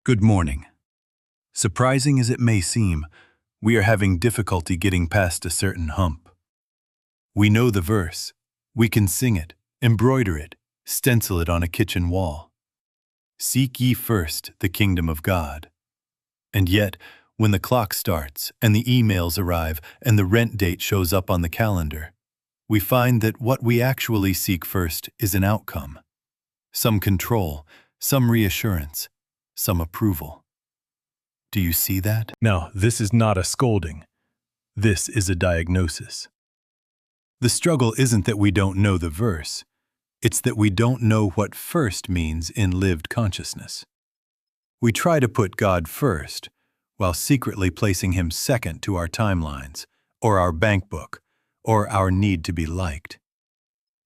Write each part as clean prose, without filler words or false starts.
Good morning. Surprising as it may seem, we are having difficulty getting past a certain hump. We know the verse. We can sing it, embroider it, stencil it on a kitchen wall. Seek ye first the kingdom of God. And yet, when the clock starts and the emails arrive and the rent date shows up on the calendar, we find that what we actually seek first is an outcome. Some control, some reassurance, some approval. Do you see that? Now, this is not a scolding. This is a diagnosis. The struggle isn't that we don't know the verse. It's that we don't know what first means in lived consciousness. We try to put God first, while secretly placing Him second to our timelines, or our bank book, or our need to be liked.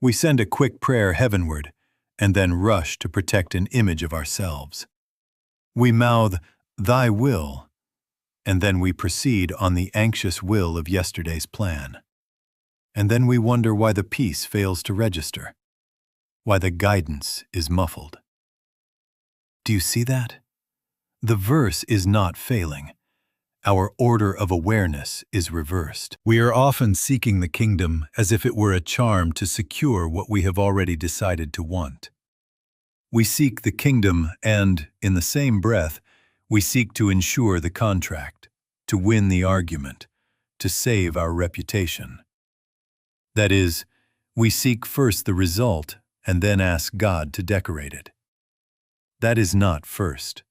We send a quick prayer heavenward, and then rush to protect an image of ourselves. We mouth, "Thy will," and then we proceed on the anxious will of yesterday's plan. And then we wonder why the peace fails to register, why the guidance is muffled. Do you see that? The verse is not failing. Our order of awareness is reversed. We are often seeking the kingdom as if it were a charm to secure what we have already decided to want. We seek the kingdom and, in the same breath, we seek to ensure the contract, to win the argument, to save our reputation. That is, we seek first the result and then ask God to decorate it. That is not first.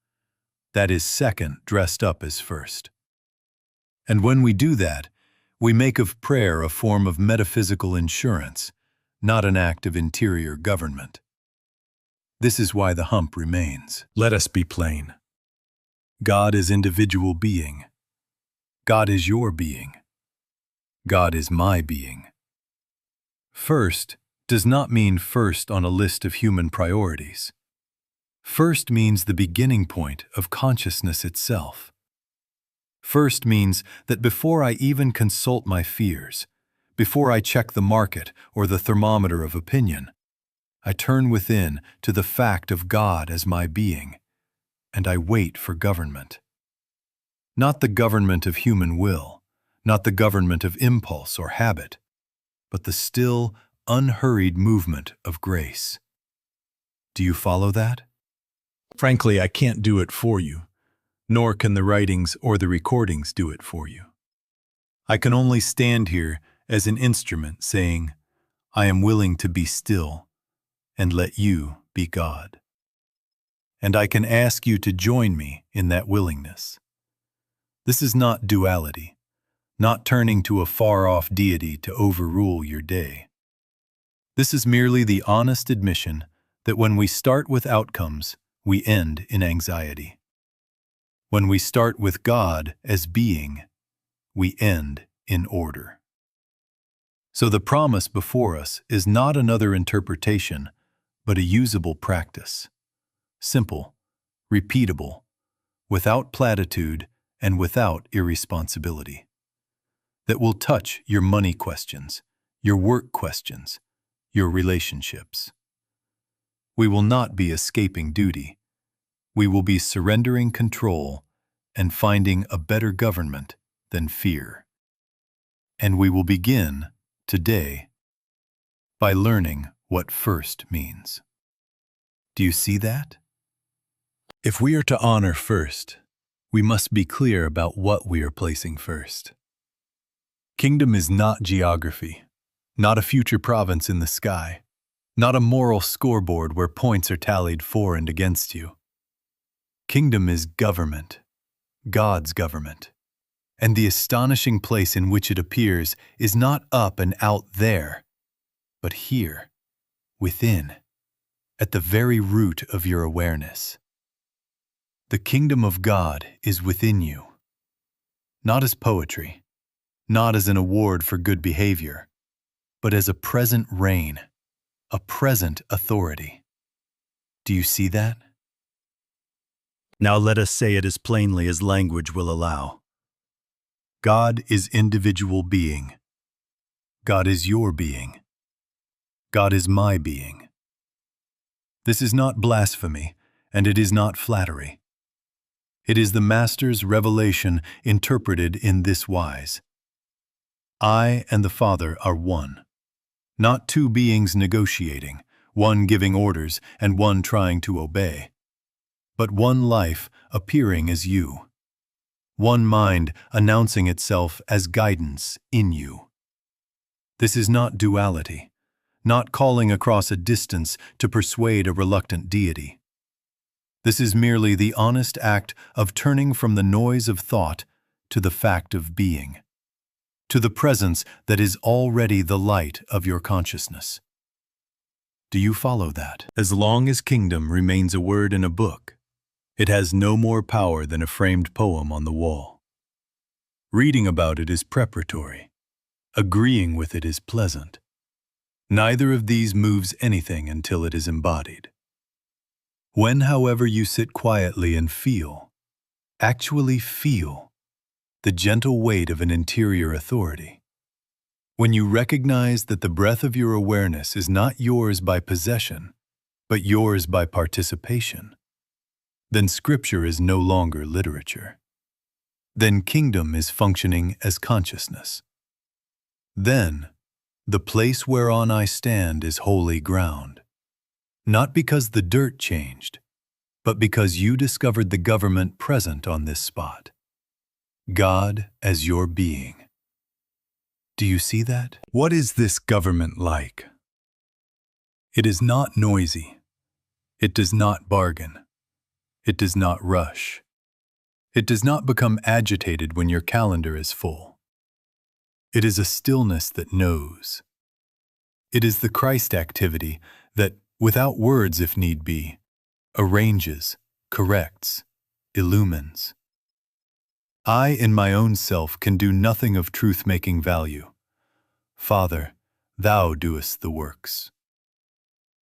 That is second dressed up as first. And when we do that, we make of prayer a form of metaphysical insurance, not an act of interior government. This is why the hump remains. Let us be plain. God is individual being. God is your being. God is my being. First does not mean first on a list of human priorities. First means the beginning point of consciousness itself. First means that before I even consult my fears, before I check the market or the thermometer of opinion, I turn within to the fact of God as my being, and I wait for government. Not the government of human will, not the government of impulse or habit, but the still, unhurried movement of grace. Do you follow that? Frankly, I can't do it for you, nor can the writings or the recordings do it for you. I can only stand here as an instrument saying, I am willing to be still and let you be God. And I can ask you to join me in that willingness. This is not duality, not turning to a far-off deity to overrule your day. This is merely the honest admission that when we start with outcomes, we end in anxiety. When we start with God as being, we end in order. So the promise before us is not another interpretation, but a usable practice. Simple, repeatable, without platitude and without irresponsibility. That will touch your money questions, your work questions, your relationships. We will not be escaping duty. We will be surrendering control and finding a better government than fear. And we will begin, today, by learning what first means. Do you see that? If we are to honor first, we must be clear about what we are placing first. Kingdom is not geography, not a future province in the sky, not a moral scoreboard where points are tallied for and against you. Kingdom is government, God's government, and the astonishing place in which it appears is not up and out there, but here, within, at the very root of your awareness. The kingdom of God is within you, not as poetry, not as an award for good behavior, but as a present reign, a present authority. Do you see that? Now let us say it as plainly as language will allow. God is individual being. God is your being. God is my being. This is not blasphemy, and it is not flattery. It is the Master's revelation interpreted in this wise. I and the Father are one. Not two beings negotiating, one giving orders and one trying to obey, but one life appearing as you. One mind announcing itself as guidance in you. This is not duality, not calling across a distance to persuade a reluctant deity. This is merely the honest act of turning from the noise of thought to the fact of being, to the presence that is already the light of your consciousness. Do you follow that? As long as kingdom remains a word in a book, it has no more power than a framed poem on the wall. Reading about it is preparatory. Agreeing with it is pleasant. Neither of these moves anything until it is embodied. When, however, you sit quietly and feel, actually feel, the gentle weight of an interior authority, when you recognize that the breath of your awareness is not yours by possession, but yours by participation, then Scripture is no longer literature. Then kingdom is functioning as consciousness. Then, the place whereon I stand is holy ground, not because the dirt changed, but because you discovered the government present on this spot. God as your being. Do you see that? What is this government like? It is not noisy. It does not bargain. It does not rush. It does not become agitated when your calendar is full. It is a stillness that knows. It is the Christ activity that, without words if need be, arranges, corrects, illumines. I in my own self can do nothing of truth-making value. Father, thou doest the works.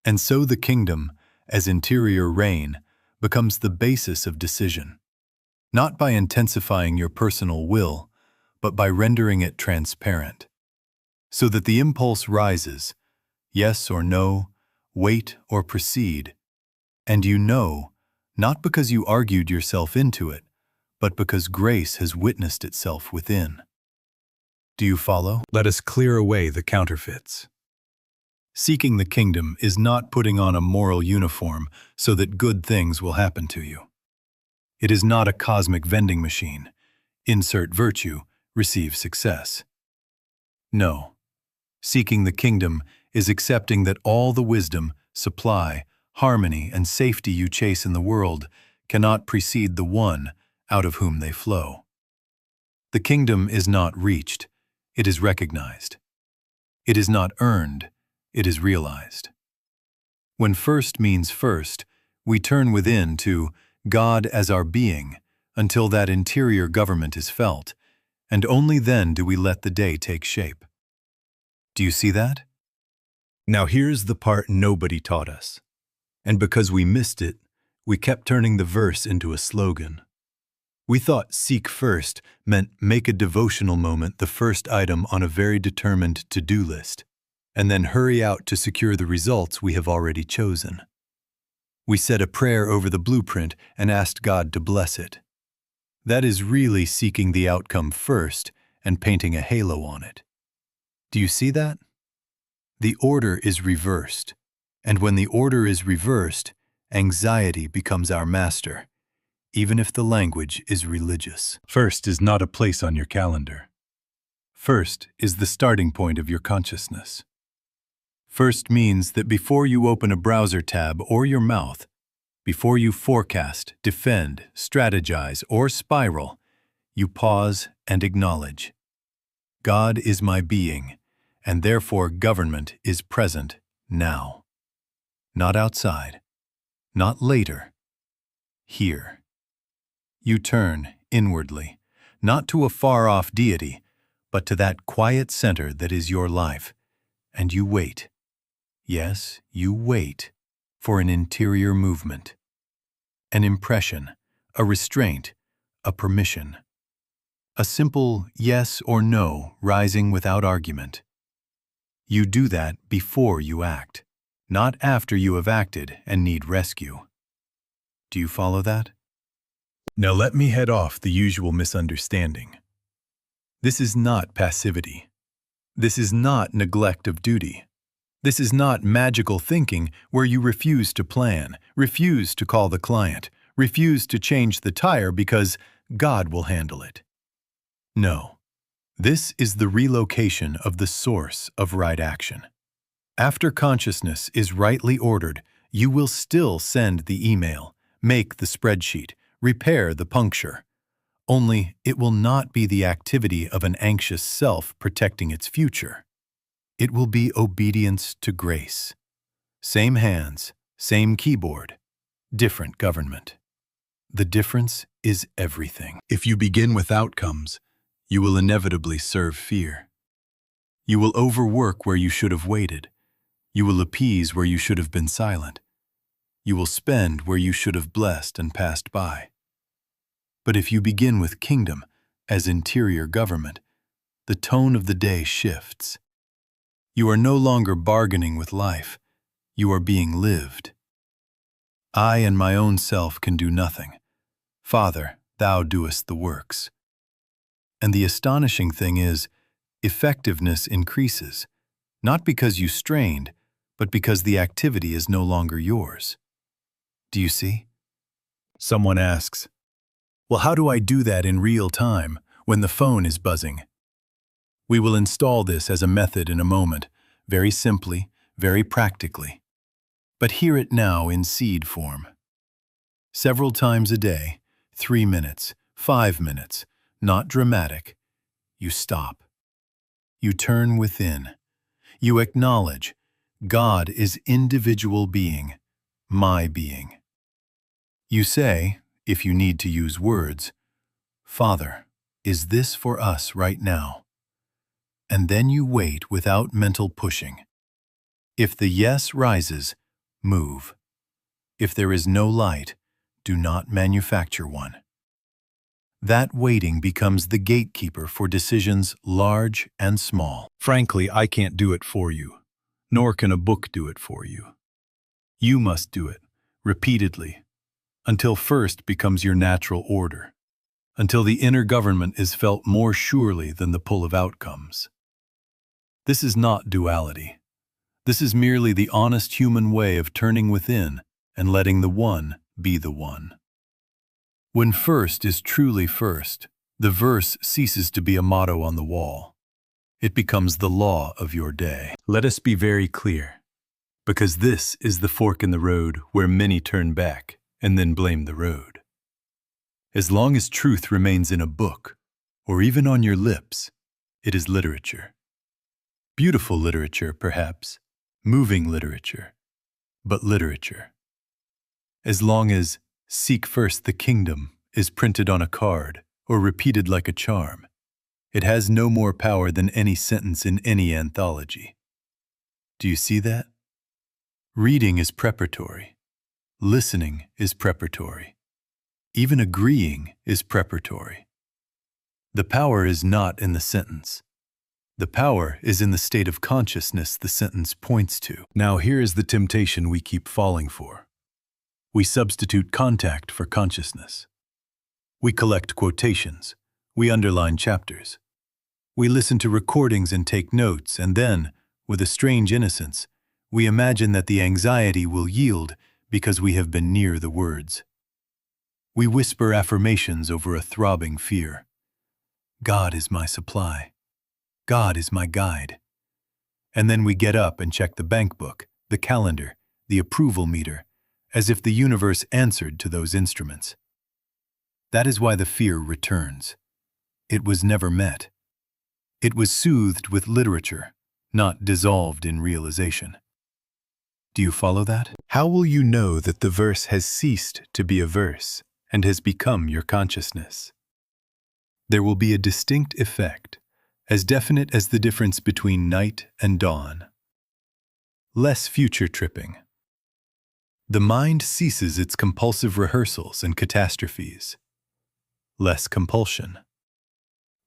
And so the kingdom, as interior reign, becomes the basis of decision, not by intensifying your personal will, but by rendering it transparent, so that the impulse rises, yes or no, wait or proceed, and you know, not because you argued yourself into it, but because grace has witnessed itself within. Do you follow? Let us clear away the counterfeits. Seeking the kingdom is not putting on a moral uniform so that good things will happen to you. It is not a cosmic vending machine. Insert virtue, receive success. No. Seeking the kingdom is accepting that all the wisdom, supply, harmony, and safety you chase in the world cannot precede the one out of whom they flow. The kingdom is not reached, it is recognized. It is not earned, it is realized. When first means first, we turn within to God as our being until that interior government is felt, and only then do we let the day take shape. Do you see that? Now here's the part nobody taught us. And because we missed it, we kept turning the verse into a slogan. We thought seek first meant make a devotional moment the first item on a very determined to-do list, and then hurry out to secure the results we have already chosen. We said a prayer over the blueprint and asked God to bless it. That is really seeking the outcome first and painting a halo on it. Do you see that? The order is reversed, and when the order is reversed, anxiety becomes our master, even if the language is religious. First is not a place on your calendar. First is the starting point of your consciousness. First means that before you open a browser tab or your mouth, before you forecast, defend, strategize, or spiral, you pause and acknowledge. God is my being, and therefore government is present now. Not outside, not later, here. You turn inwardly, not to a far-off deity, but to that quiet center that is your life, and you wait. Yes, you wait for an interior movement, an impression, a restraint, a permission, a simple yes or no rising without argument. You do that before you act, not after you have acted and need rescue. Do you follow that? Now let me head off the usual misunderstanding. This is not passivity. This is not neglect of duty. This is not magical thinking where you refuse to plan, refuse to call the client, refuse to change the tire because God will handle it. No, this is the relocation of the source of right action. After consciousness is rightly ordered, you will still send the email, make the spreadsheet, repair the puncture. Only it will not be the activity of an anxious self protecting its future. It will be obedience to grace. Same hands, same keyboard, different government. The difference is everything. If you begin with outcomes, you will inevitably serve fear. You will overwork where you should have waited. You will appease where you should have been silent. You will spend where you should have blessed and passed by. But if you begin with kingdom as interior government, the tone of the day shifts. You are no longer bargaining with life. You are being lived. I and my own self can do nothing. Father, thou doest the works. And the astonishing thing is, effectiveness increases, not because you strained, but because the activity is no longer yours. Do you see? Someone asks, well, how do I do that in real time when the phone is buzzing? We will install this as a method in a moment, very simply, very practically. But hear it now in seed form. Several times a day, 3 minutes, 5 minutes, not dramatic. You stop. You turn within. You acknowledge God is individual being, my being. You say, if you need to use words, Father, is this for us right now? And then you wait without mental pushing. If the yes rises, move. If there is no light, do not manufacture one. That waiting becomes the gatekeeper for decisions large and small. Frankly, I can't do it for you, nor can a book do it for you. You must do it, repeatedly, until first becomes your natural order, until the inner government is felt more surely than the pull of outcomes. This is not duality. This is merely the honest human way of turning within and letting the one be the one. When first is truly first, the verse ceases to be a motto on the wall. It becomes the law of your day. Let us be very clear, because this is the fork in the road where many turn back and then blame the road. As long as truth remains in a book, or even on your lips, it is literature. Beautiful literature, perhaps, moving literature, but literature. As long as "Seek first the kingdom" is printed on a card or repeated like a charm, it has no more power than any sentence in any anthology. Do you see that? Reading is preparatory. Listening is preparatory. Even agreeing is preparatory. The power is not in the sentence. The power is in the state of consciousness the sentence points to. Now here is the temptation we keep falling for. We substitute contact for consciousness. We collect quotations. We underline chapters. We listen to recordings and take notes, and then, with a strange innocence, we imagine that the anxiety will yield because we have been near the words. We whisper affirmations over a throbbing fear. God is my supply. God is my guide. And then we get up and check the bank book, the calendar, the approval meter, as if the universe answered to those instruments. That is why the fear returns. It was never met. It was soothed with literature, not dissolved in realization. Do you follow that? How will you know that the verse has ceased to be a verse and has become your consciousness? There will be a distinct effect, as definite as the difference between night and dawn. Less future tripping. The mind ceases its compulsive rehearsals and catastrophes. Less compulsion.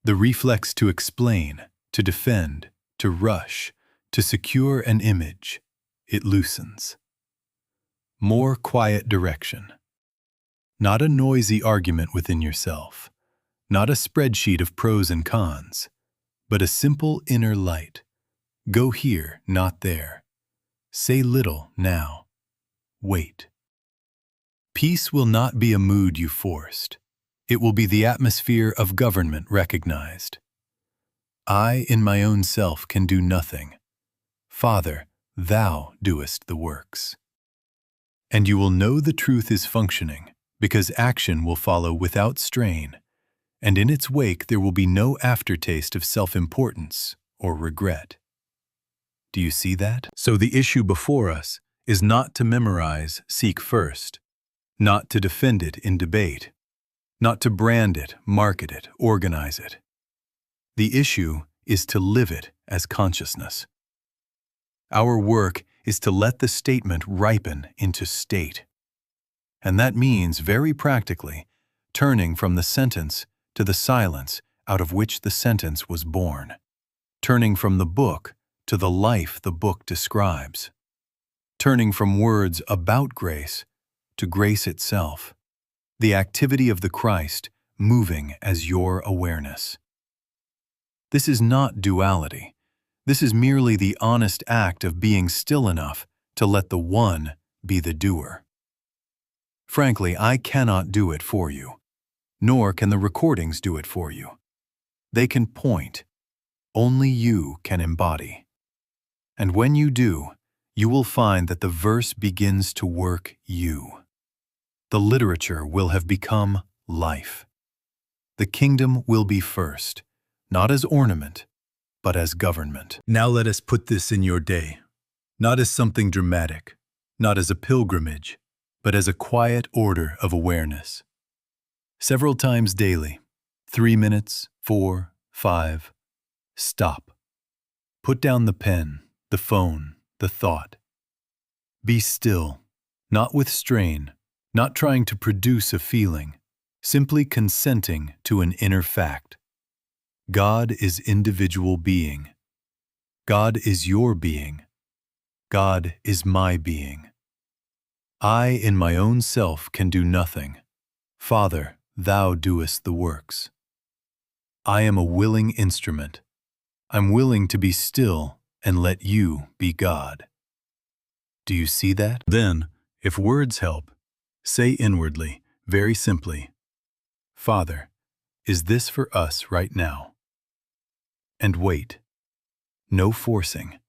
The reflex to explain, to defend, to rush, to secure an image, it loosens. More quiet direction. not a noisy argument within yourself, not a spreadsheet of pros and cons, but a simple inner light. Go here, not there. Say little now. Wait. Peace will not be a mood you forced. It will be the atmosphere of government recognized. I in my own self can do nothing. Father, thou doest the works. And you will know the truth is functioning, because action will follow without strain, and in its wake there will be no aftertaste of self-importance or regret. Do you see that? So the issue before us is not to memorize seek first, not to defend it in debate, not to brand it, market it, organize it. The issue is to live it as consciousness. Our work is to let the statement ripen into state. And that means, very practically, turning from the sentence to the silence out of which the sentence was born, turning from the book to the life the book describes, turning from words about grace to grace itself, the activity of the Christ moving as your awareness. This is not duality. This is merely the honest act of being still enough to let the one be the doer. Frankly, I cannot do it for you, nor can the recordings do it for you. They can point. Only you can embody. And when you do, you will find that the verse begins to work you. The literature will have become life. The kingdom will be first, not as ornament, but as government. Now let us put this in your day, not as something dramatic, not as a pilgrimage, but as a quiet order of awareness. Several times daily, 3 minutes, 4, 5, stop. Put down the pen, the phone, the thought. Be still, not with strain, not trying to produce a feeling, simply consenting to an inner fact. God is individual being. God is your being. God is my being. I in my own self can do nothing. Father, thou doest the works. I am a willing instrument. I'm willing to be still and let you be God. Do you see that? Then, if words help, say inwardly, very simply, Father, is this for us right now? And wait. No forcing,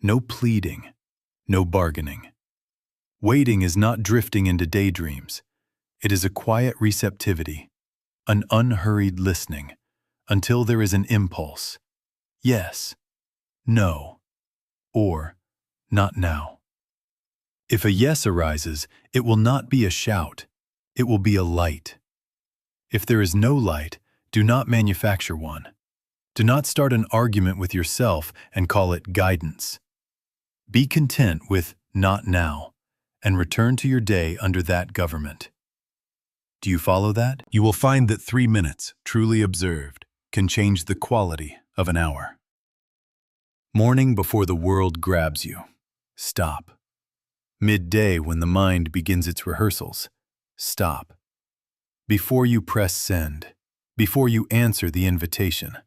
no pleading, no bargaining. Waiting is not drifting into daydreams. It is a quiet receptivity, an unhurried listening, until there is an impulse. Yes, no, or not now. If a yes arises, it will not be a shout. It will be a light. If there is no light, do not manufacture one. Do not start an argument with yourself and call it guidance. Be content with not now and return to your day under that government. Do you follow that? You will find that 3 minutes, truly observed, can change the quality of an hour. Morning before the world grabs you. Stop. Midday when the mind begins its rehearsals. Stop. Before you press send, before you answer the invitation,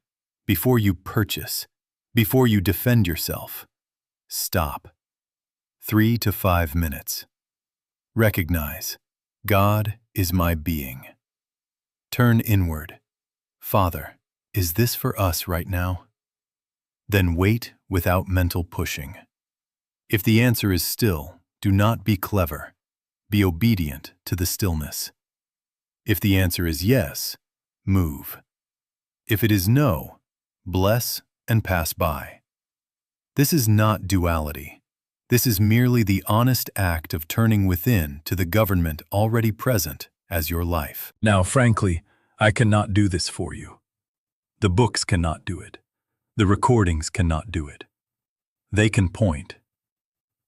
before you purchase, before you defend yourself, stop. 3 to 5 minutes. Recognize, God is my being. Turn inward. Father, is this for us right now? Then wait without mental pushing. If the answer is still, do not be clever. Be obedient to the stillness. If the answer is yes, move. If it is no, bless and pass by. This is not duality. This is merely the honest act of turning within to the government already present as your life. Now, frankly, I cannot do this for you. The books cannot do it. The recordings cannot do it. They can point.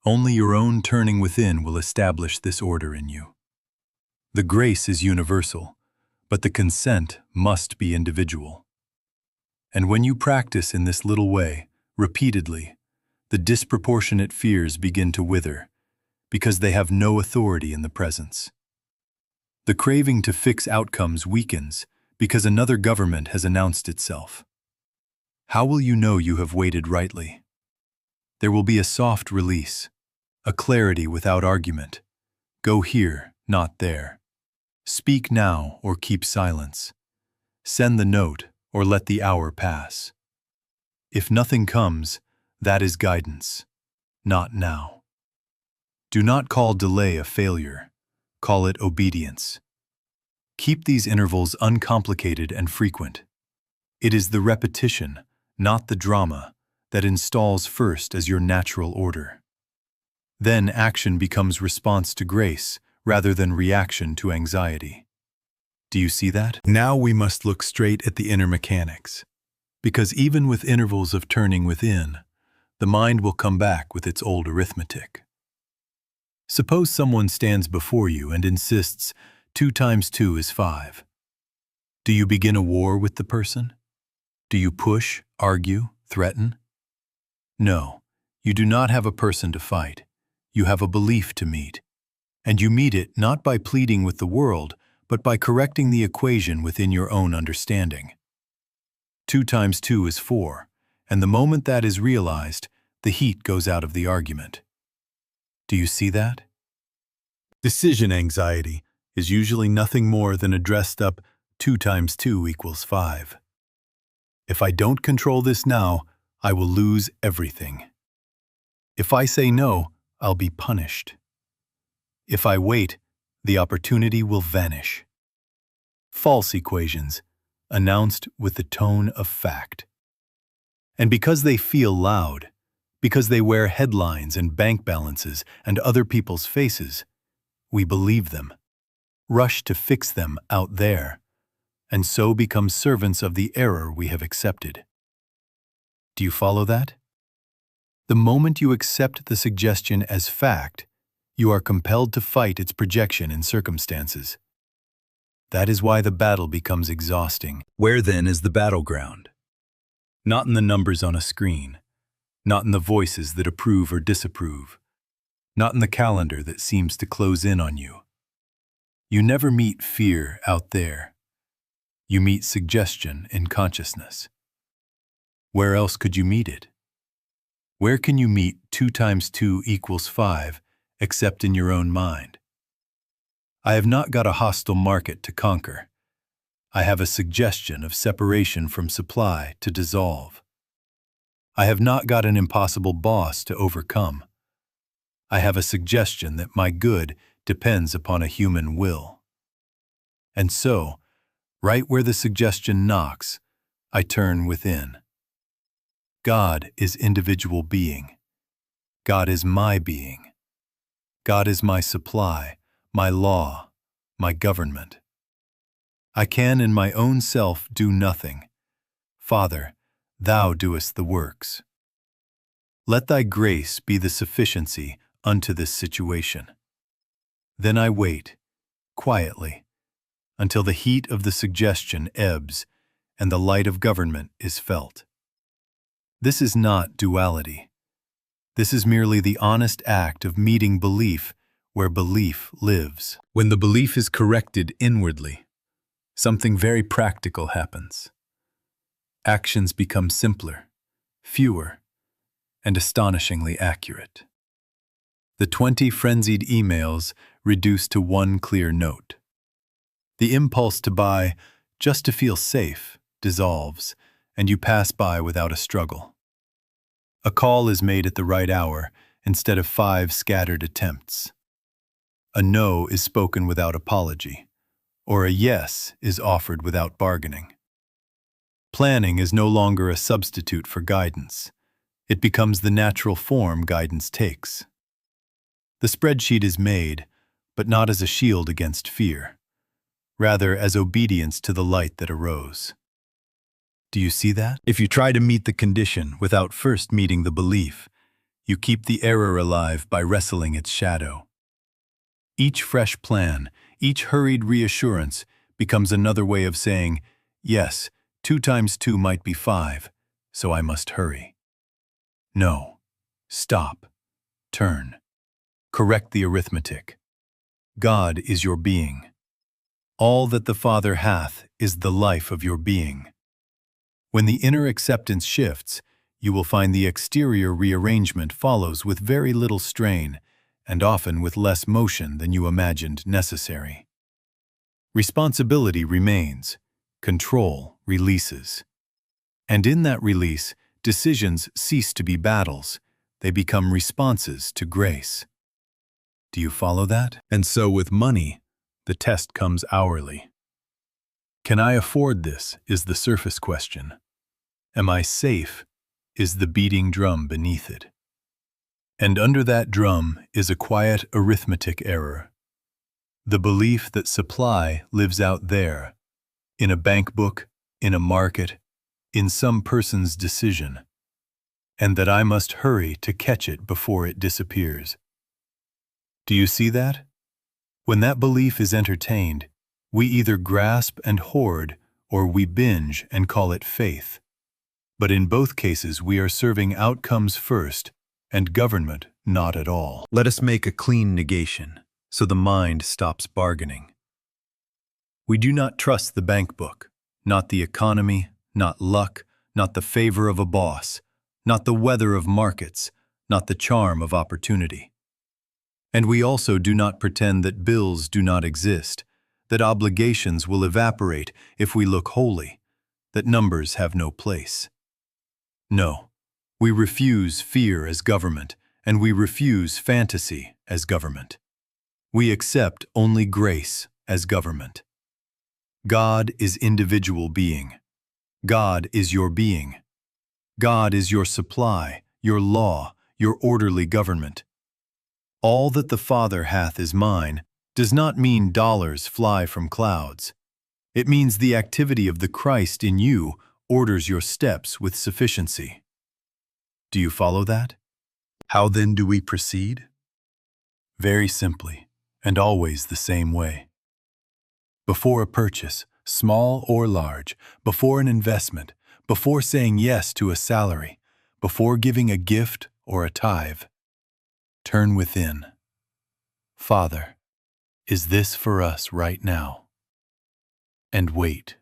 Only your own turning within will establish this order in you. The grace is universal, but the consent must be individual. And when you practice in this little way, repeatedly, the disproportionate fears begin to wither, because they have no authority in the presence. The craving to fix outcomes weakens because another government has announced itself. How will you know you have waited rightly? There will be a soft release, a clarity without argument. Go here, not there. Speak now or keep silence. Send the note or let the hour pass. If nothing comes, that is guidance, not now. Do not call delay a failure. Call it obedience. Keep these intervals uncomplicated and frequent. It is the repetition, not the drama, that installs first as your natural order. Then action becomes response to grace rather than reaction to anxiety. Do you see that? Now we must look straight at the inner mechanics, because even with intervals of turning within, the mind will come back with its old arithmetic. Suppose someone stands before you and insists 2 times 2 is 5. Do you begin a war with the person? Do you push, argue, threaten? No, you do not have a person to fight. You have a belief to meet. And you meet it not by pleading with the world, but by correcting the equation within your own understanding. 2 times 2 is 4, and the moment that is realized, the heat goes out of the argument. Do you see that? Decision anxiety is usually nothing more than a dressed-up 2 times 2 equals 5. If I don't control this now, I will lose everything. If I say no, I'll be punished. If I wait, the opportunity will vanish. False equations, announced with the tone of fact. And because they feel loud, because they wear headlines and bank balances and other people's faces, we believe them, rush to fix them out there, and so become servants of the error we have accepted. Do you follow that? The moment you accept the suggestion as fact, you are compelled to fight its projection in circumstances. That is why the battle becomes exhausting. Where then is the battleground? Not in the numbers on a screen, not in the voices that approve or disapprove, not in the calendar that seems to close in on you. You never meet fear out there. You meet suggestion in consciousness. Where else could you meet it? Where can you meet 2 times 2 equals 5 except in your own mind? I have not got a hostile market to conquer. I have a suggestion of separation from supply to dissolve. I have not got an impossible boss to overcome. I have a suggestion that my good depends upon a human will. And so, right where the suggestion knocks, I turn within. God is individual being. God is my being. God is my supply, my law, my government. I can in my own self do nothing. Father, thou doest the works. Let thy grace be the sufficiency unto this situation. Then I wait, quietly, until the heat of the suggestion ebbs and the light of government is felt. This is not duality. This is merely the honest act of meeting belief where belief lives. When the belief is corrected inwardly, something very practical happens. Actions become simpler, fewer, and astonishingly accurate. The 20 frenzied emails reduce to one clear note. The impulse to buy, just to feel safe, dissolves, and you pass by without a struggle. A call is made at the right hour instead of 5 scattered attempts. A no is spoken without apology, or a yes is offered without bargaining. Planning is no longer a substitute for guidance. It becomes the natural form guidance takes. The spreadsheet is made, but not as a shield against fear, rather as obedience to the light that arose. Do you see that? If you try to meet the condition without first meeting the belief, you keep the error alive by wrestling its shadow. Each fresh plan, each hurried reassurance becomes another way of saying, yes, 2 times 2 might be 5, so I must hurry. No. Stop. Turn. Correct the arithmetic. God is your being. All that the Father hath is the life of your being. When the inner acceptance shifts, you will find the exterior rearrangement follows with very little strain and often with less motion than you imagined necessary. Responsibility remains, control releases. And in that release, decisions cease to be battles, they become responses to grace. Do you follow that? And so with money, the test comes hourly. Can I afford this is the surface question. Am I safe is the beating drum beneath it. And under that drum is a quiet arithmetic error. The belief that supply lives out there, in a bank book, in a market, in some person's decision, and that I must hurry to catch it before it disappears. Do you see that? When that belief is entertained, we either grasp and hoard or we binge and call it faith. But in both cases we are serving outcomes first and government not at all. Let us make a clean negation so the mind stops bargaining. We do not trust the bank book, not the economy, not luck, not the favor of a boss, not the weather of markets, not the charm of opportunity. And we also do not pretend that bills do not exist, that obligations will evaporate if we look holy, that numbers have no place. No, we refuse fear as government, and we refuse fantasy as government. We accept only grace as government. God is individual being. God is your being. God is your supply, your law, your orderly government. All that the Father hath is mine does not mean dollars fly from clouds. It means the activity of the Christ in you orders your steps with sufficiency. Do you follow that? How then do we proceed? Very simply, and always the same way. Before a purchase, small or large, before an investment, before saying yes to a salary, before giving a gift or a tithe, turn within. Father, is this for us right now? And wait.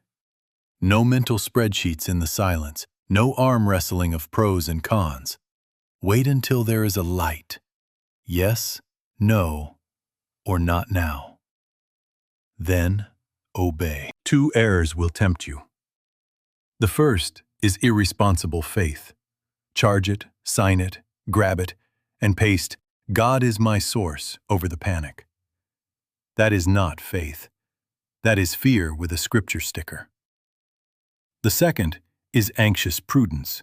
No mental spreadsheets in the silence, no arm wrestling of pros and cons. Wait until there is a light. Yes, no, or not now. Then obey. 2 errors will tempt you. The first is irresponsible faith. Charge it, sign it, grab it, and paste, "God is my source," over the panic. That is not faith. That is fear with a scripture sticker. The second is anxious prudence.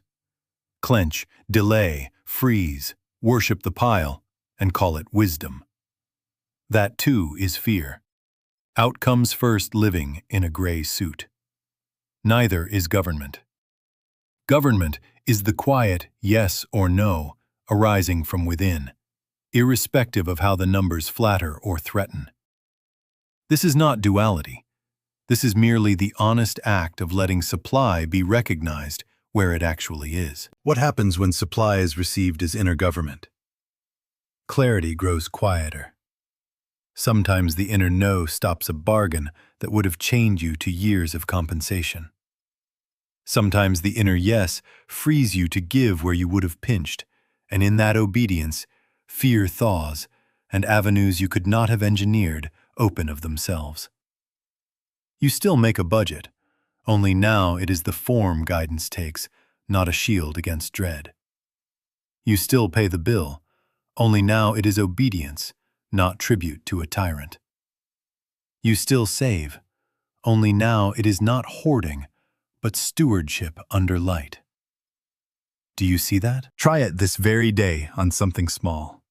Clench, delay, freeze, worship the pile, and call it wisdom. That too is fear. Outcomes first living in a gray suit. Neither is government. Government is the quiet yes or no arising from within, irrespective of how the numbers flatter or threaten. This is not duality. This is merely the honest act of letting supply be recognized where it actually is. What happens when supply is received as inner government? Clarity grows quieter. Sometimes the inner no stops a bargain that would have chained you to years of compensation. Sometimes the inner yes frees you to give where you would have pinched, and in that obedience, fear thaws, and avenues you could not have engineered open of themselves. You still make a budget, only now it is the form guidance takes, not a shield against dread. You still pay the bill, only now it is obedience, not tribute to a tyrant. You still save, only now it is not hoarding, but stewardship under light. Do you see that? Try it this very day on something small.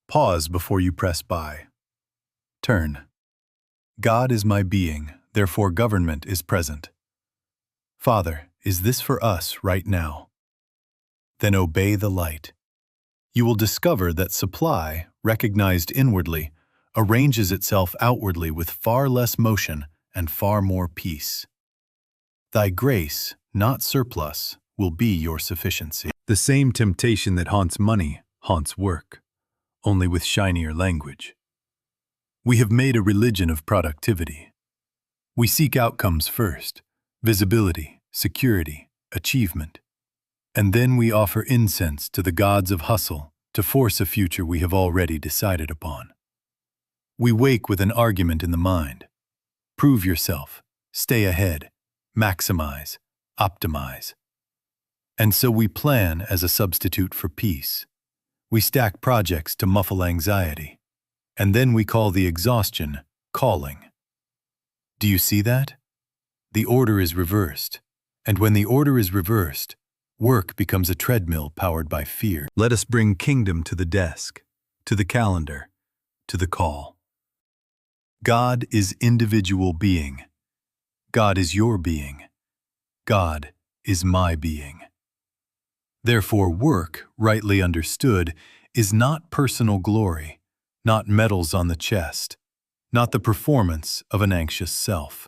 Pause before you press buy. Turn. God is my being, therefore government is present. Father, is this for us right now? Then obey the light. You will discover that supply, recognized inwardly, arranges itself outwardly with far less motion and far more peace. Thy grace, not surplus, will be your sufficiency. The same temptation that haunts money haunts work, only with shinier language. We have made a religion of productivity, We seek outcomes first, visibility, security, achievement. And then we offer incense to the gods of hustle to force a future we have already decided upon. We wake with an argument in the mind. Prove yourself, stay ahead, maximize, optimize. And so we plan as a substitute for peace. We stack projects to muffle anxiety. And then we call the exhaustion calling. Do you see that? The order is reversed. And when the order is reversed, work becomes a treadmill powered by fear. Let us bring kingdom to the desk, to the calendar, to the call. God is individual being. God is your being. God is my being. Therefore, work, rightly understood, is not personal glory, not medals on the chest, not the performance of an anxious self.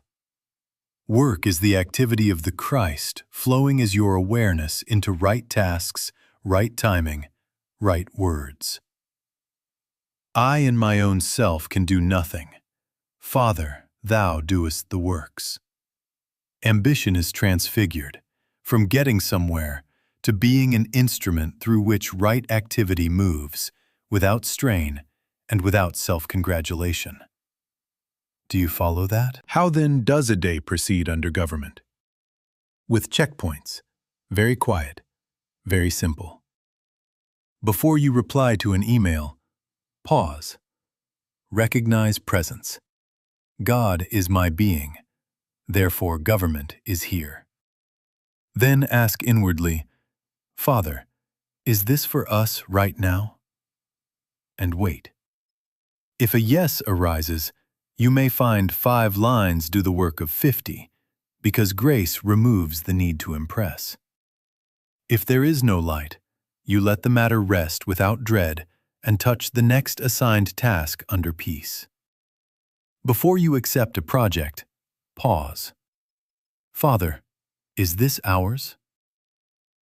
Work is the activity of the Christ flowing as your awareness into right tasks, right timing, right words. I in my own self can do nothing. Father, thou doest the works. Ambition is transfigured, from getting somewhere to being an instrument through which right activity moves, without strain and without self-congratulation. Do you follow that? How then does a day proceed under government? With checkpoints. Very quiet. Very simple. Before you reply to an email, pause. Recognize presence. God is my being. Therefore, government is here. Then ask inwardly, Father, is this for us right now? And wait. If a yes arises, you may find 5 lines do the work of 50, because grace removes the need to impress. If there is no light, you let the matter rest without dread and touch the next assigned task under peace. Before you accept a project, pause. Father, is this ours?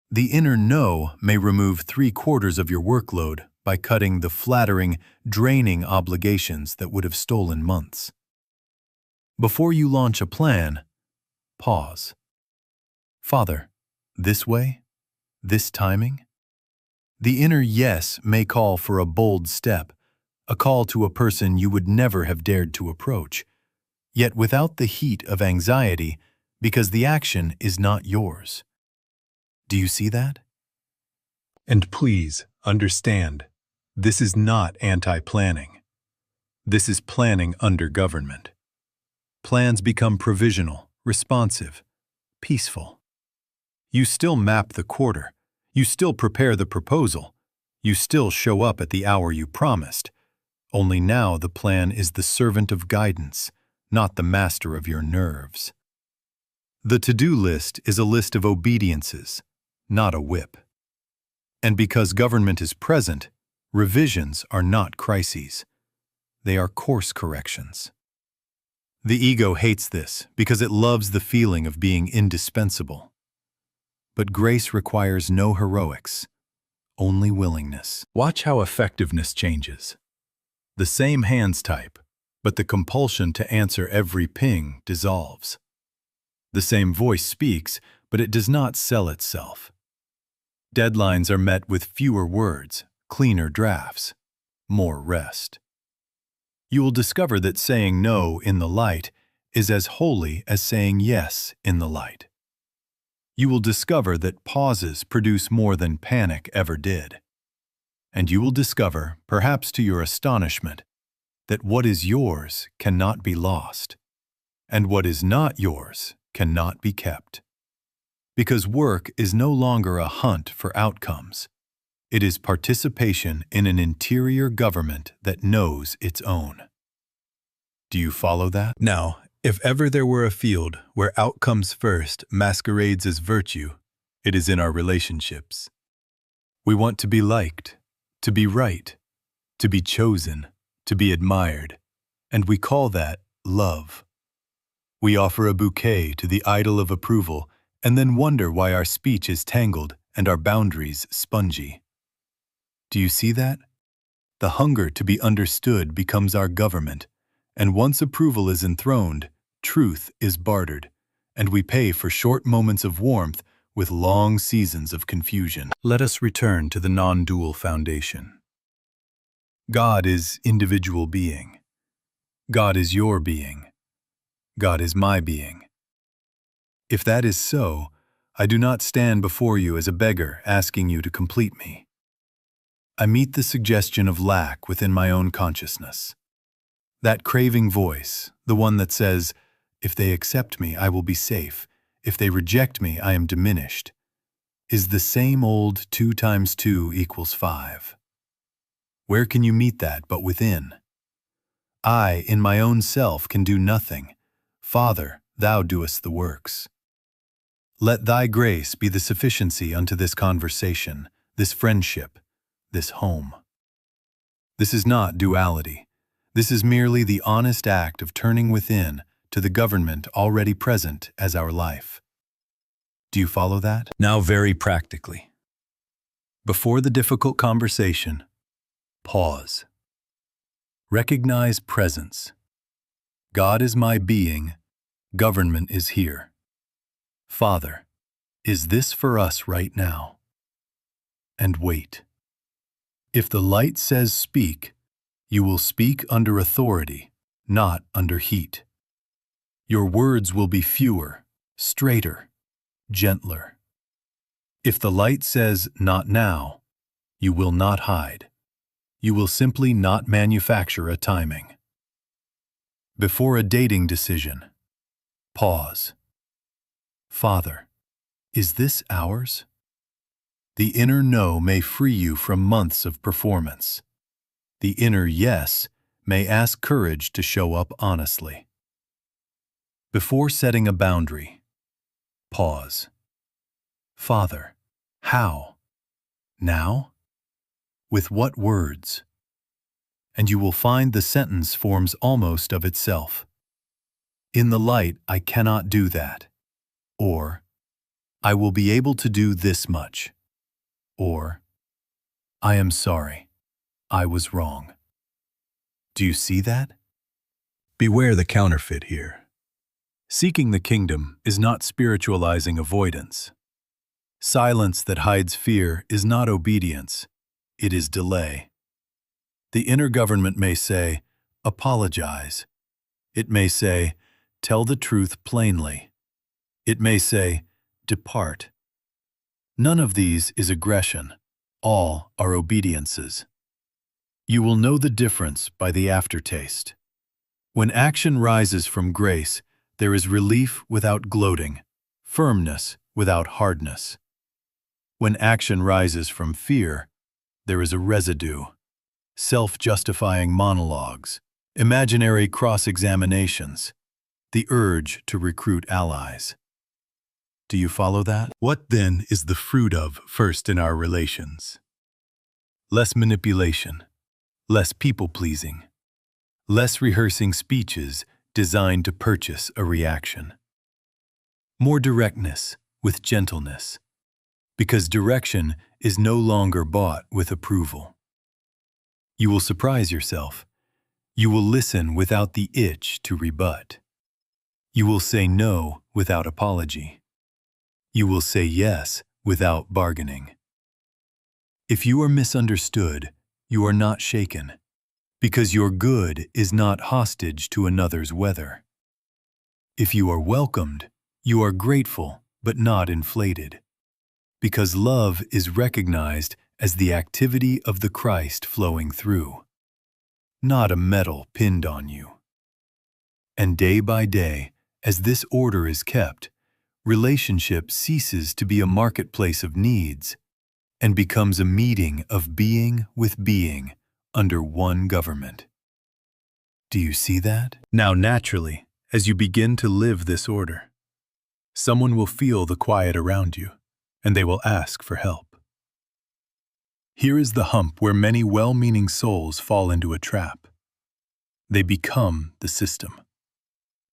The inner no may remove 3/4 of your workload by cutting the flattering, draining obligations that would have stolen months. Before you launch a plan, pause. Father, this way? This timing? The inner yes may call for a bold step, a call to a person you would never have dared to approach, yet without the heat of anxiety because the action is not yours. Do you see that? And please understand, this is not anti-planning. This is planning under government. Plans become provisional, responsive, peaceful. You still map the quarter. You still prepare the proposal. You still show up at the hour you promised. Only now the plan is the servant of guidance, not the master of your nerves. The to-do list is a list of obediences, not a whip. And because government is present, revisions are not crises. They are course corrections. The ego hates this because it loves the feeling of being indispensable. But grace requires no heroics, only willingness. Watch how effectiveness changes. The same hands type, but the compulsion to answer every ping dissolves. The same voice speaks, but it does not sell itself. Deadlines are met with fewer words, cleaner drafts, more rest. You will discover that saying no in the light is as holy as saying yes in the light. You will discover that pauses produce more than panic ever did. And you will discover, perhaps to your astonishment, that what is yours cannot be lost, and what is not yours cannot be kept. Because work is no longer a hunt for outcomes. It is participation in an interior government that knows its own. Do you follow that? Now, if ever there were a field where outcomes first masquerades as virtue, it is in our relationships. We want to be liked, to be right, to be chosen, to be admired, and we call that love. We offer a bouquet to the idol of approval and then wonder why our speech is tangled and our boundaries spongy. Do you see that? The hunger to be understood becomes our government, and once approval is enthroned, Truth is bartered, and we pay for short moments of warmth with long seasons of confusion. Let us return to the non-dual foundation. God is individual being. God is your being. God is my being. If that is so, I do not stand before you as a beggar asking you to complete me. I meet the suggestion of lack within my own consciousness. That craving voice, the one that says, if they accept me, I will be safe. If they reject me, I am diminished, is the same old 2 times 2 equals 5. Where can you meet that but within? I, in my own self, can do nothing. Father, thou doest the works. Let thy grace be the sufficiency unto this conversation, this friendship, this home. This is not duality. This is merely the honest act of turning within to the government already present as our life. Do you follow that? Now very practically. Before the difficult conversation, pause. Recognize presence. God is my being, government is here. Father, is this for us right now? And wait. If the light says speak, you will speak under authority, not under heat. Your words will be fewer, straighter, gentler. If the light says not now, you will not hide. You will simply not manufacture a timing. Before a dating decision, pause. Father, is this ours? The inner no may free you from months of performance. The inner yes may ask courage to show up honestly. Before setting a boundary, pause. Father, how? Now? With what words? And you will find the sentence forms almost of itself. In the light, I cannot do that. Or, I will be able to do this much. Or, I am sorry, I was wrong. Do you see that? Beware the counterfeit here. Seeking the kingdom is not spiritualizing avoidance. Silence that hides fear is not obedience, it is delay. The inner government may say, apologize. It may say, tell the truth plainly. It may say, depart. None of these is aggression. All are obediences. You will know the difference by the aftertaste. When action rises from grace, there is relief without gloating, firmness without hardness. When action rises from fear, there is a residue, self-justifying monologues, imaginary cross-examinations, the urge to recruit allies. Do you follow that? What then is the fruit of first in our relations? Less manipulation, less people-pleasing, less rehearsing speeches designed to purchase a reaction. More directness with gentleness, because direction is no longer bought with approval. You will surprise yourself. You will listen without the itch to rebut. You will say no without apology. You will say yes without bargaining. If you are misunderstood, you are not shaken, because your good is not hostage to another's weather. If you are welcomed, you are grateful but not inflated, because love is recognized as the activity of the Christ flowing through, not a medal pinned on you. And day by day, as this order is kept, relationship ceases to be a marketplace of needs and becomes a meeting of being with being under one government. Do you see that? Now naturally, as you begin to live this order, someone will feel the quiet around you, and they will ask for help. Here is the hump where many well-meaning souls fall into a trap. They become the system.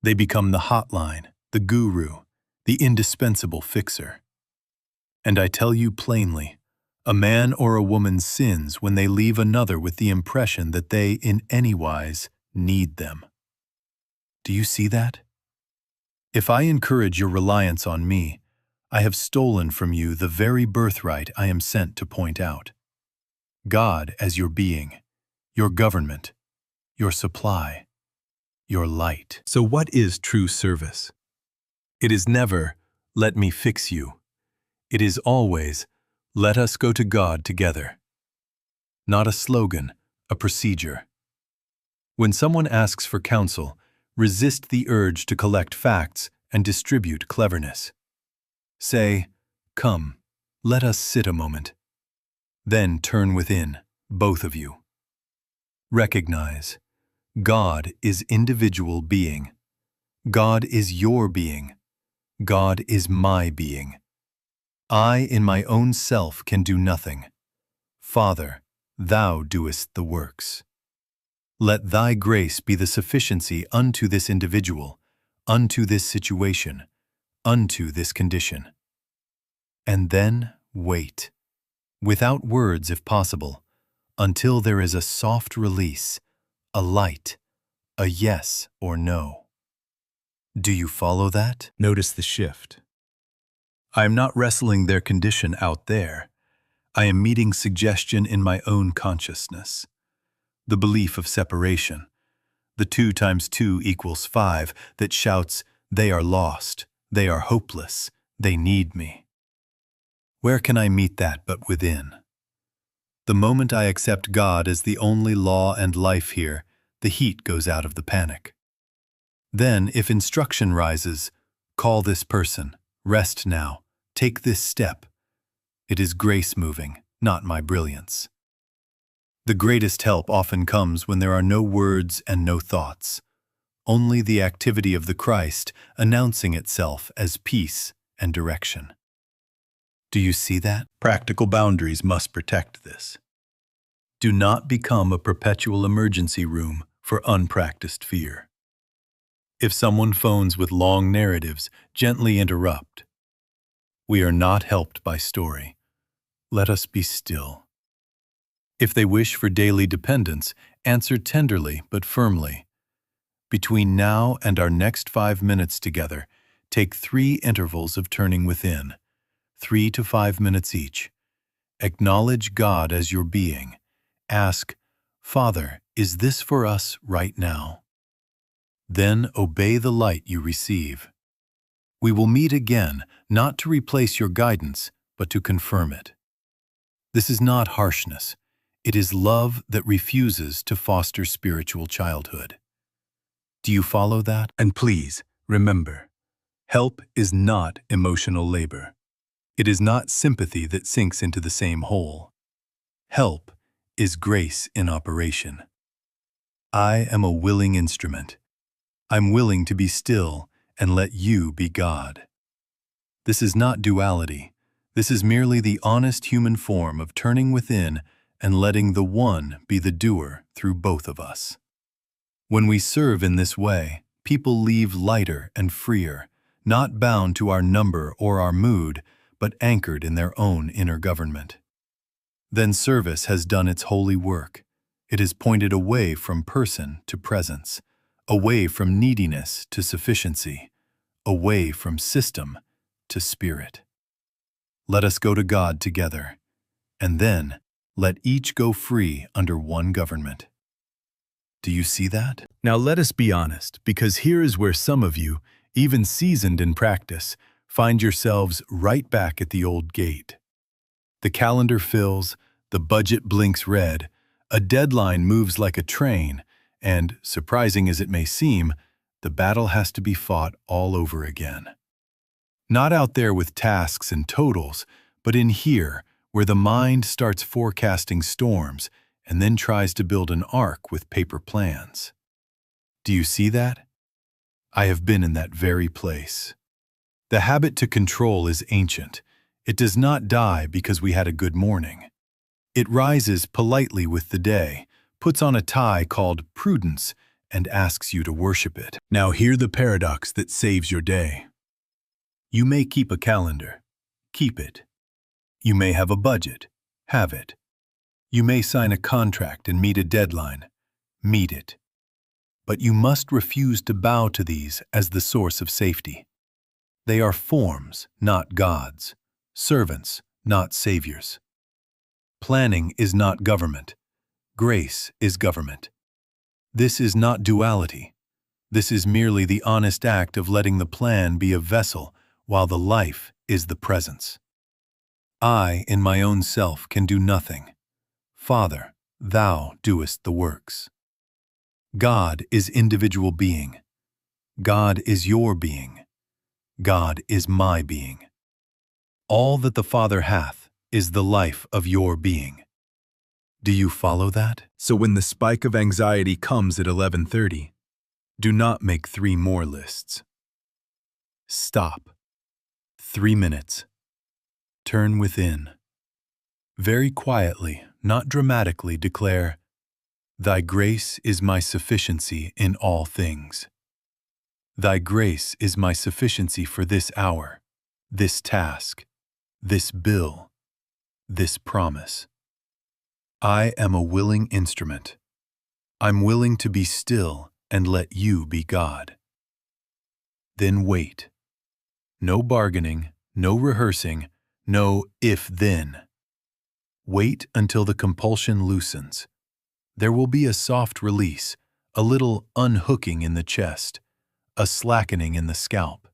They become the hotline, the guru, the indispensable fixer. And I tell you plainly, a man or a woman sins when they leave another with the impression that they, in any wise, need them. Do you see that? If I encourage your reliance on me, I have stolen from you the very birthright I am sent to point out. God as your being, your government, your supply, your light. So what is true service? It is never, let me fix you. It is always, let us go to God together. Not a slogan, a procedure. When someone asks for counsel, resist the urge to collect facts and distribute cleverness. Say, come, let us sit a moment. Then turn within, both of you. Recognize, God is individual being. God is your being. God is my being. I in my own self can do nothing. Father, thou doest the works. Let thy grace be the sufficiency unto this individual, unto this situation, unto this condition. And then wait, without words if possible, until there is a soft release, a light, a yes or no. Do you follow that? Notice the shift. I am not wrestling their condition out there. I am meeting suggestion in my own consciousness. The belief of separation, the 2 times 2 equals 5 that shouts, they are lost, they are hopeless, they need me. Where can I meet that but within? The moment I accept God as the only law and life here, the heat goes out of the panic. Then, if instruction rises, call this person, rest now, take this step. It is grace moving, not my brilliance. The greatest help often comes when there are no words and no thoughts, only the activity of the Christ announcing itself as peace and direction. Do you see that? Practical boundaries must protect this. Do not become a perpetual emergency room for unpracticed fear. If someone phones with long narratives, gently interrupt. We are not helped by story. Let us be still. If they wish for daily dependence, answer tenderly but firmly. Between now and our next 5 minutes together, take 3 intervals of turning within, 3 to 5 minutes each. Acknowledge God as your being. Ask, Father, is this for us right now? Then obey the light you receive. We will meet again, not to replace your guidance, but to confirm it. This is not harshness. It is love that refuses to foster spiritual childhood. Do you follow that? And please, remember, help is not emotional labor. It is not sympathy that sinks into the same hole. Help is grace in operation. I am a willing instrument. I'm willing to be still and let you be God. This is not duality. This is merely the honest human form of turning within and letting the one be the doer through both of us. When we serve in this way, people leave lighter and freer, not bound to our number or our mood, but anchored in their own inner government. Then service has done its holy work. It has pointed away from person to presence, away from neediness to sufficiency, away from system to spirit. Let us go to God together, and then let each go free under one government. Do you see that? Now let us be honest, because here is where some of you, even seasoned in practice, find yourselves right back at the old gate. The calendar fills, the budget blinks red, a deadline moves like a train, and, surprising as it may seem, the battle has to be fought all over again. Not out there with tasks and totals, but in here, where the mind starts forecasting storms and then tries to build an ark with paper plans. Do you see that? I have been in that very place. The habit to control is ancient. It does not die because we had a good morning. It rises politely with the day, puts on a tie called prudence, and asks you to worship it. Now hear the paradox that saves your day. You may keep a calendar. Keep it. You may have a budget. Have it. You may sign a contract and meet a deadline. Meet it. But you must refuse to bow to these as the source of safety. They are forms, not gods, servants, not saviors. Planning is not government. Grace is government. This is not duality. This is merely the honest act of letting the plan be a vessel while the life is the presence. I, in my own self, can do nothing. Father, thou doest the works. God is individual being. God is your being. God is my being. All that the Father hath is the life of your being. Do you follow that? So when the spike of anxiety comes at 11:30, do not make 3 more lists. Stop. 3 minutes. Turn within. Very quietly, not dramatically, declare, Thy grace is my sufficiency in all things. Thy grace is my sufficiency for this hour, this task, this bill, this promise. I am a willing instrument. I'm willing to be still and let you be God. Then wait. No bargaining, no rehearsing, no if-then. Wait until the compulsion loosens. There will be a soft release, a little unhooking in the chest, a slackening in the scalp.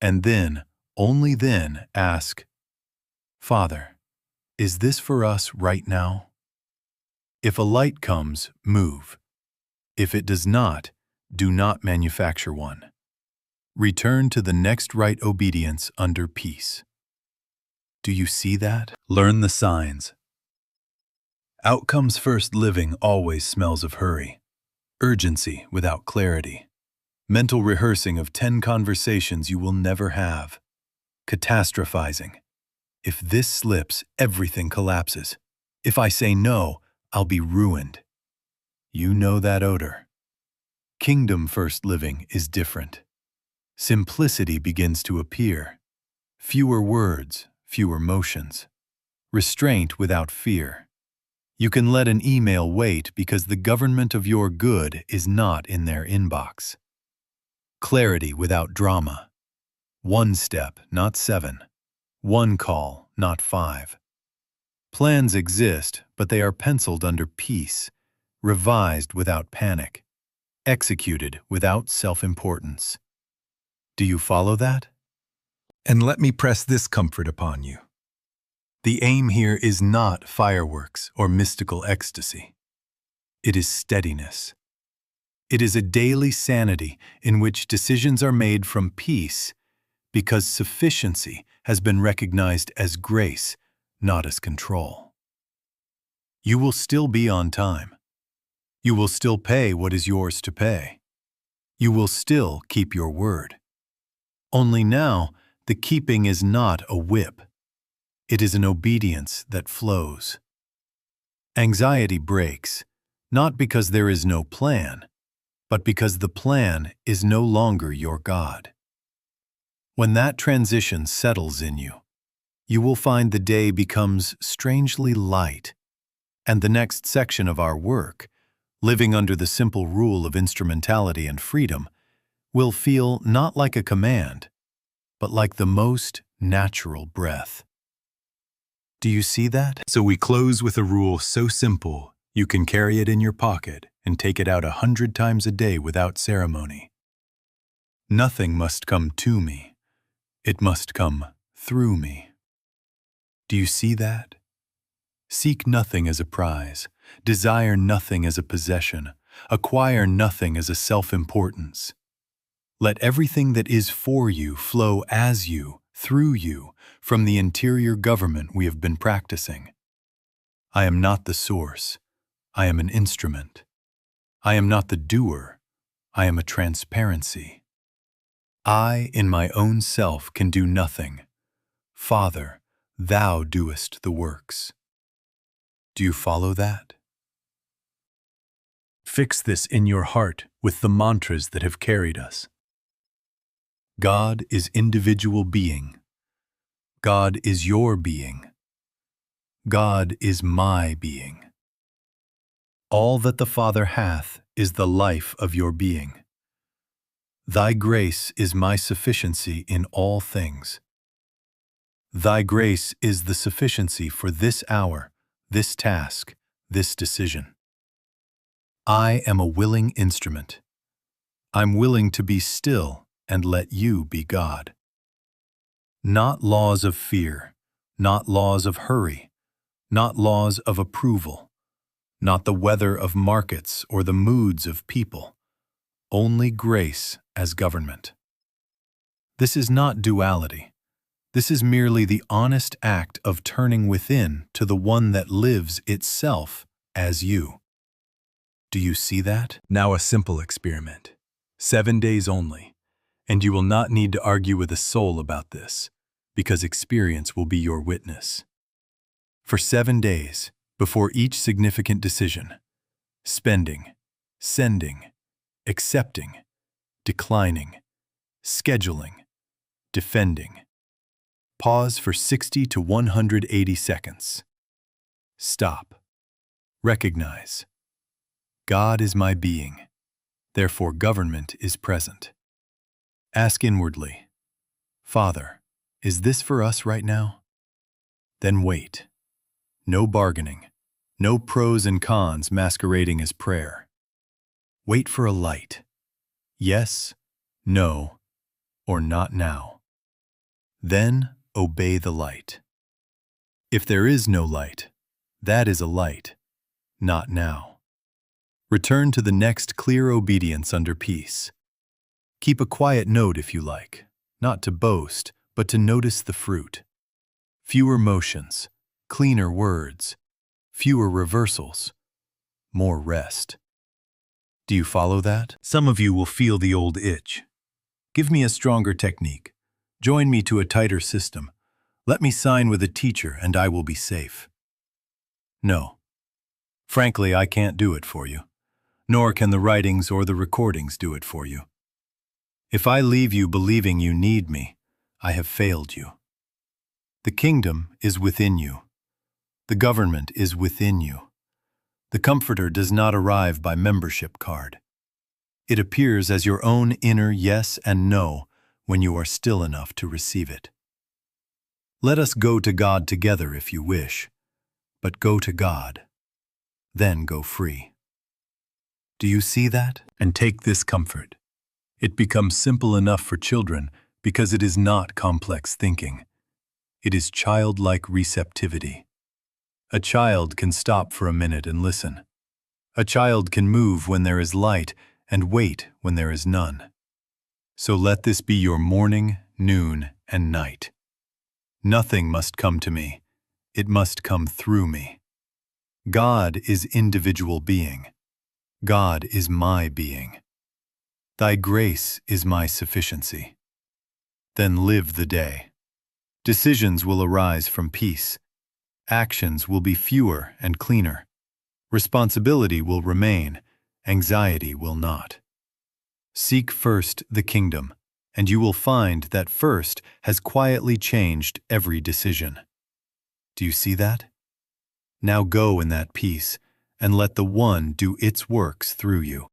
And then, only then, ask, Father, is this for us right now? If a light comes, move. If it does not, do not manufacture one. Return to the next right obedience under peace. Do you see that? Learn the signs. Outcomes first living always smells of hurry, urgency without clarity, mental rehearsing of 10 conversations you will never have, catastrophizing. If this slips, everything collapses. If I say no, I'll be ruined. You know that odor. Kingdom first living is different. Simplicity begins to appear. Fewer words, fewer motions. Restraint without fear. You can let an email wait because the government of your good is not in their inbox. Clarity without drama. 1 step, not 7. 1 call, not 5. Plans exist, but they are penciled under peace, revised without panic, executed without self-importance. Do you follow that? And let me press this comfort upon you. The aim here is not fireworks or mystical ecstasy. It is steadiness. It is a daily sanity in which decisions are made from peace because sufficiency has been recognized as grace, not as control. You will still be on time. You will still pay what is yours to pay. You will still keep your word. Only now, the keeping is not a whip. It is an obedience that flows. Anxiety breaks, not because there is no plan, but because the plan is no longer your God. When that transition settles in you, you will find the day becomes strangely light, and the next section of our work, living under the simple rule of instrumentality and freedom, will feel not like a command, but like the most natural breath. Do you see that? So we close with a rule so simple, you can carry it in your pocket and take it out 100 times a day without ceremony. Nothing must come to me. It must come through me. Do you see that? Seek nothing as a prize, desire nothing as a possession, acquire nothing as a self-importance. Let everything that is for you flow as you, through you, from the interior government we have been practicing. I am not the source. I am an instrument. I am not the doer. I am a transparency. I, in my own self, can do nothing. Father, thou doest the works. Do you follow that? Fix this in your heart with the mantras that have carried us. God is individual being. God is your being. God is my being. All that the Father hath is the life of your being. Thy grace is my sufficiency in all things. Thy grace is the sufficiency for this hour, this task, this decision. I am a willing instrument. I'm willing to be still and let you be God. Not laws of fear, not laws of hurry, not laws of approval, not the weather of markets or the moods of people, only grace as government. This is not duality. This is merely the honest act of turning within to the one that lives itself as you. Do you see that? Now a simple experiment. 7 days only, and you will not need to argue with a soul about this, because experience will be your witness. For 7 days, before each significant decision, spending, sending, accepting, declining, scheduling, defending. Pause for 60 to 180 seconds. Stop. Recognize. God is my being, therefore government is present. Ask inwardly, Father, is this for us right now? Then wait. No bargaining, no pros and cons masquerading as prayer. Wait for a light. Yes, no, or not now. Then obey the light. If there is no light, that is a light, not now. Return to the next clear obedience under peace. Keep a quiet note if you like, not to boast, but to notice the fruit. Fewer motions, cleaner words, fewer reversals, more rest. Do you follow that? Some of you will feel the old itch. Give me a stronger technique. Join me to a tighter system. Let me sign with a teacher and I will be safe. No. Frankly, I can't do it for you. Nor can the writings or the recordings do it for you. If I leave you believing you need me, I have failed you. The kingdom is within you. The government is within you. The Comforter does not arrive by membership card. It appears as your own inner yes and no when you are still enough to receive it. Let us go to God together if you wish, but go to God, then go free. Do you see that? And take this comfort. It becomes simple enough for children because it is not complex thinking. It is childlike receptivity. A child can stop for a minute and listen. A child can move when there is light and wait when there is none. So let this be your morning, noon, and night. Nothing must come to me. It must come through me. God is individual being. God is my being. Thy grace is my sufficiency. Then live the day. Decisions will arise from peace. Actions will be fewer and cleaner. Responsibility will remain. Anxiety will not. Seek first the kingdom, and you will find that first has quietly changed every decision. Do you see that? Now go in that peace, and let the One do its works through you.